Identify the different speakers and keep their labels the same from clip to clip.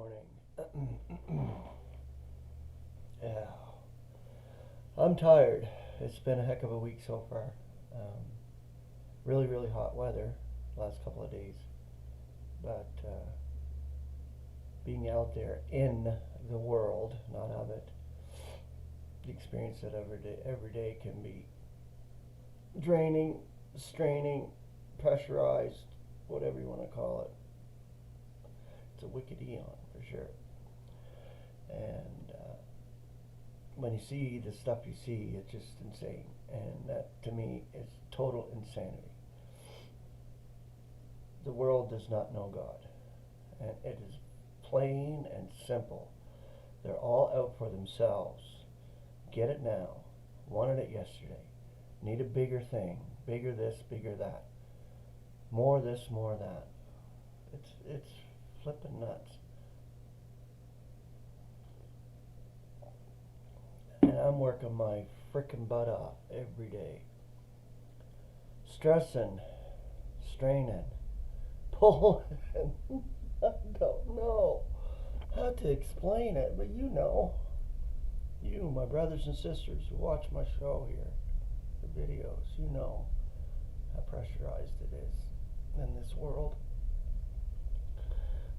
Speaker 1: morning. Yeah, I'm tired. It's been a heck of a week so far. Really, really hot weather last couple of days, but being out there in the world, not of it, the experience that every day can be draining, straining, pressurized, whatever you want to call it. It's a wicked eon for sure. And when you see the stuff you see, it's just insane. And that, to me, is total insanity. The world does not know God. And it is plain and simple. They're all out for themselves. Get it now. Wanted it yesterday. Need a bigger thing. Bigger this, bigger that. More this, more that. It's flipping nuts. And I'm working my frickin' butt off every day. Stressing, straining, pulling. I don't know how to explain it, but you know. You, my brothers and sisters who watch my show here, the videos, you know how pressurized it is in this world.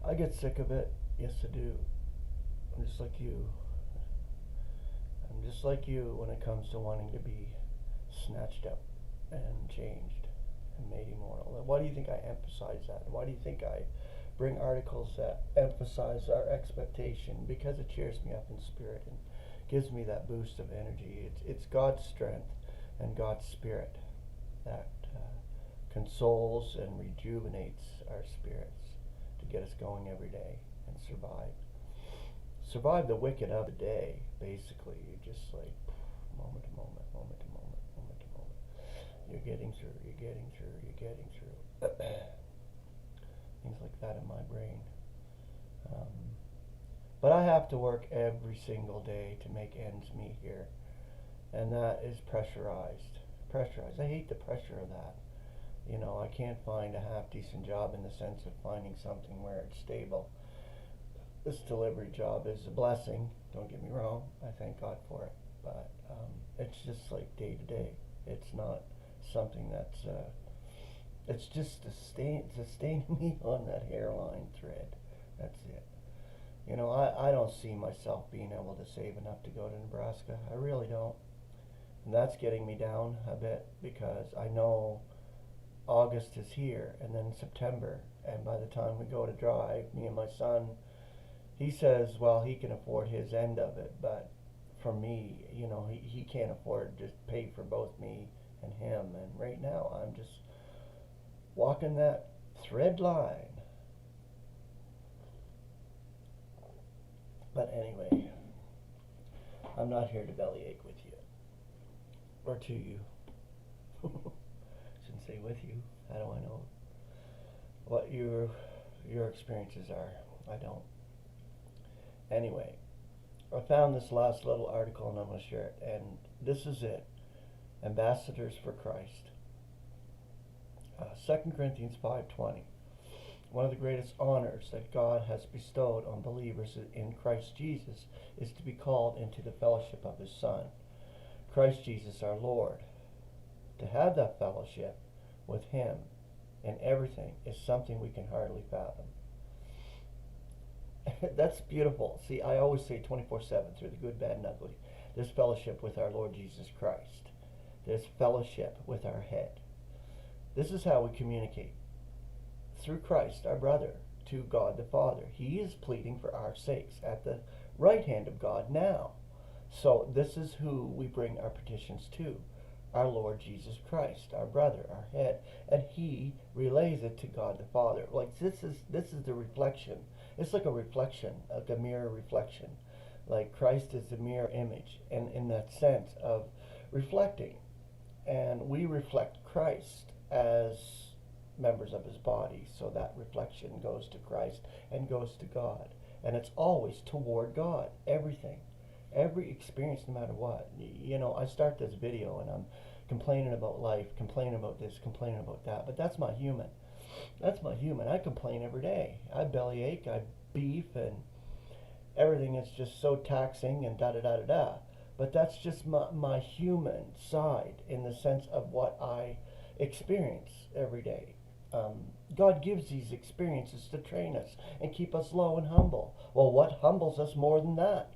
Speaker 1: I get sick of it. Yes, I do. I'm just like you. I'm just like you when it comes to wanting to be snatched up and changed and made immortal. Why do you think I emphasize that? Why do you think I bring articles that emphasize our expectation? Because it cheers me up in spirit and gives me that boost of energy. It's God's strength and God's spirit that consoles and rejuvenates our spirits to get us going every day and survive the wicked of the day. Basically, you're just like moment to moment, moment to moment, moment to moment. You're getting through, you're getting through, you're getting through. Things like that in my brain. But I have to work every single day to make ends meet here. And that is pressurized. Pressurized. I hate the pressure of that. You know, I can't find a half-decent job in the sense of finding something where it's stable. This delivery job is a blessing, don't get me wrong. I thank God for it. But it's just like day to day. It's not something that's, it's just sustaining me on that hairline thread. That's it. You know, I don't see myself being able to save enough to go to Nebraska. I really don't. And that's getting me down a bit because I know August is here and then September. And by the time we go to drive, me and my son, he says, well, he can afford his end of it. But for me, you know, he can't afford to pay for both me and him. And right now, I'm just walking that thread line. But anyway, I'm not here to bellyache with you. Or to you. Shouldn't say with you. How do I know what your experiences are? I don't. Anyway, I found this last little article and I'm going to share it. And this is it. Ambassadors for Christ. 2 Corinthians 5:20. One of the greatest honors that God has bestowed on believers in Christ Jesus is to be called into the fellowship of His Son, Christ Jesus our Lord. To have that fellowship with Him in everything is something we can hardly fathom. That's beautiful. See, I always say 24/7 through the good, bad, and ugly. There's fellowship with our Lord Jesus Christ. There's fellowship with our head. This is how we communicate. Through Christ, our brother, to God the Father. He is pleading for our sakes at the right hand of God now. So this is who we bring our petitions to. Our Lord Jesus Christ, our brother, our head. And He relays it to God the Father. Like this is the reflection. It's like a reflection, like a mirror reflection. Like Christ is the mirror image. And in that sense of reflecting. And we reflect Christ as members of His body, so that reflection goes to Christ and goes to God, and it's always toward God. Every experience, no matter what. You know, I start this video and I'm complaining about life, complaining about this, complaining about that, but that's my human. I complain every day. I bellyache, I beef, and everything is just so taxing and da-da-da-da-da. But that's just my human side in the sense of what I experience every day. God gives these experiences to train us and keep us low and humble. Well, what humbles us more than that?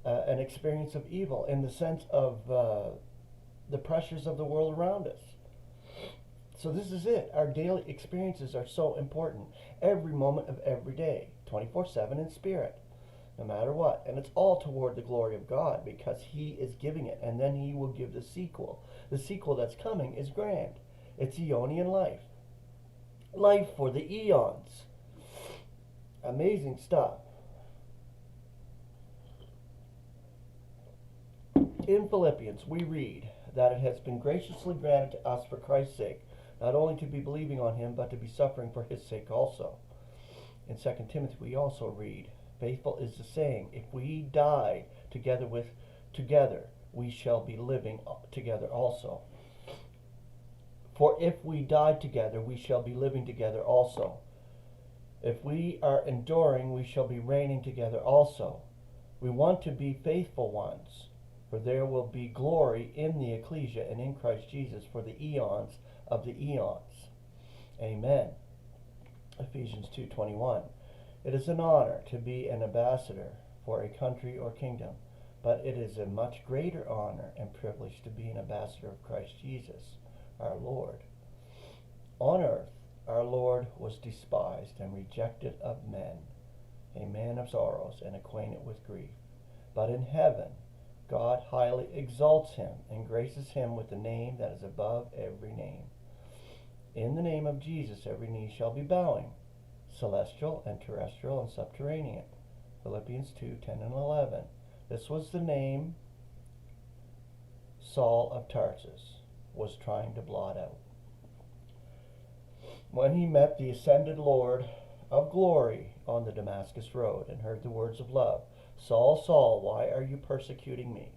Speaker 1: An experience of evil in the sense of the pressures of the world around us. So this is it. Our daily experiences are so important. Every moment of every day, 24/7 in spirit, no matter what. And it's all toward the glory of God because He is giving it. And then He will give the sequel. The sequel that's coming is grand. It's Aeonian life. Life for the eons. Amazing stuff. In Philippians, we read that it has been graciously granted to us for Christ's sake, not only to be believing on Him, but to be suffering for His sake also. In 2 Timothy, we also read, faithful is the saying, if we die together, we shall be living together also. For if we die together, we shall be living together also. If we are enduring, we shall be reigning together also. We want to be faithful ones, for there will be glory in the ecclesia and in Christ Jesus for the eons of the eons. Amen. Ephesians 2:21. It is an honor to be an ambassador for a country or kingdom, but it is a much greater honor and privilege to be an ambassador of Christ Jesus, our Lord. On earth, our Lord was despised and rejected of men, a man of sorrows and acquainted with grief. But in heaven, God highly exalts Him and graces Him with the name that is above every name. In the name of Jesus, every knee shall be bowing, celestial and terrestrial and subterranean. Philippians 2:10 and 11. This was the name Saul of Tarsus was trying to blot out. When he met the ascended Lord of glory on the Damascus road and heard the words of love, Saul, Saul, why are you persecuting me?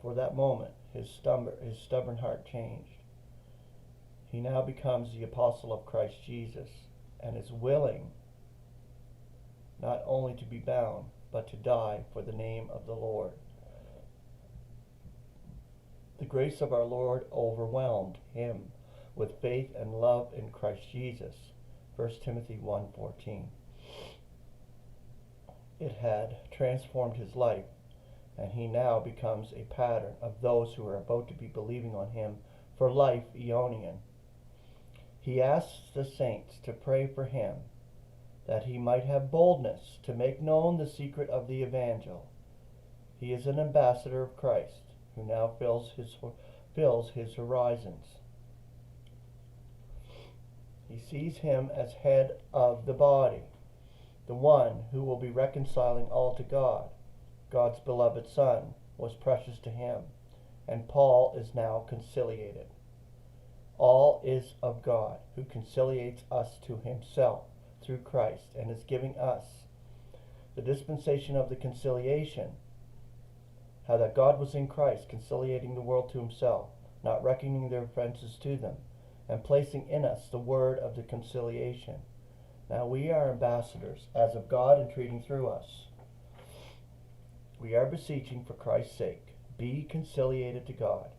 Speaker 1: For that moment, his stubborn heart changed. He now becomes the apostle of Christ Jesus and is willing not only to be bound, but to die for the name of the Lord. The grace of our Lord overwhelmed him with faith and love in Christ Jesus. 1 Timothy 1:14. It had transformed his life, and he now becomes a pattern of those who are about to be believing on Him for life Aeonian. He asks the saints to pray for him, that he might have boldness to make known the secret of the evangel. He is an ambassador of Christ, who now fills his horizons. He sees him as head of the body, the one who will be reconciling all to God. God's beloved Son was precious to him, and Paul is now conciliated. All is of God, who conciliates us to Himself through Christ, and is giving us the dispensation of the conciliation, how that God was in Christ, conciliating the world to Himself, not reckoning their offenses to them, and placing in us the word of the conciliation. Now we are ambassadors, as of God entreating through us. We are beseeching for Christ's sake, be conciliated to God.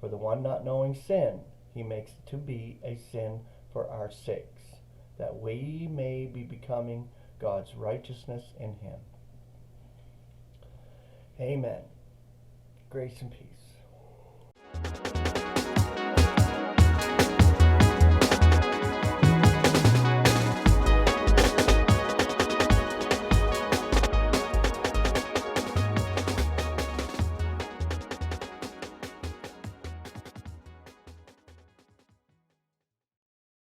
Speaker 1: For the one not knowing sin, He makes it to be a sin for our sakes, that we may be becoming God's righteousness in Him. Amen. Grace and peace.